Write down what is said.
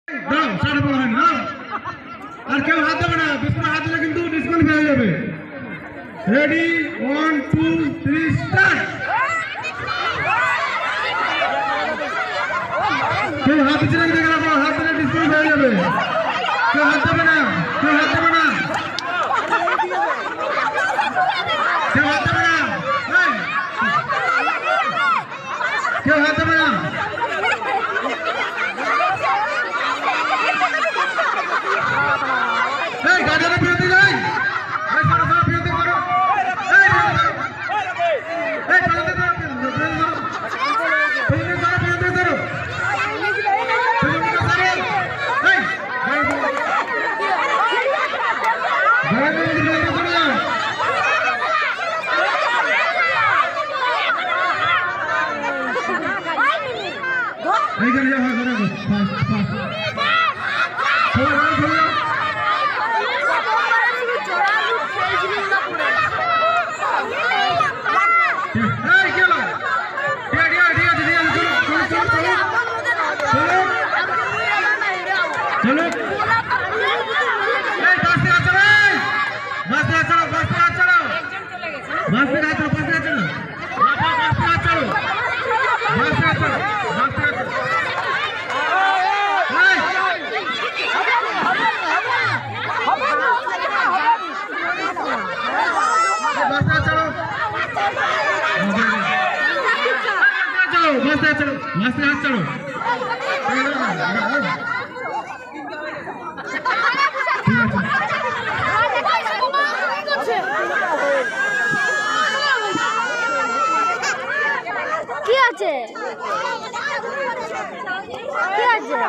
দাও সাড়ে বলা হয় না আর কেউ হাত দেবে না বিস্কুট হাত দিলে কিন্তু ডিসকাউন্ট পেয়ে যাবে রেডি 1 2 3 স্টার্ট কেউ হাত দিচ্ছে না দেখে রাখো হাত দিলে ডিসকাউন্ট পেয়ে যাবে কেউ হাত দেবে না কেউ হাত দেবে না কেউ হাত দেবে না কেউ হাত দেবে না গাড়ির বিরতি যাই বিরতি করো চলো কি আছে কি আছে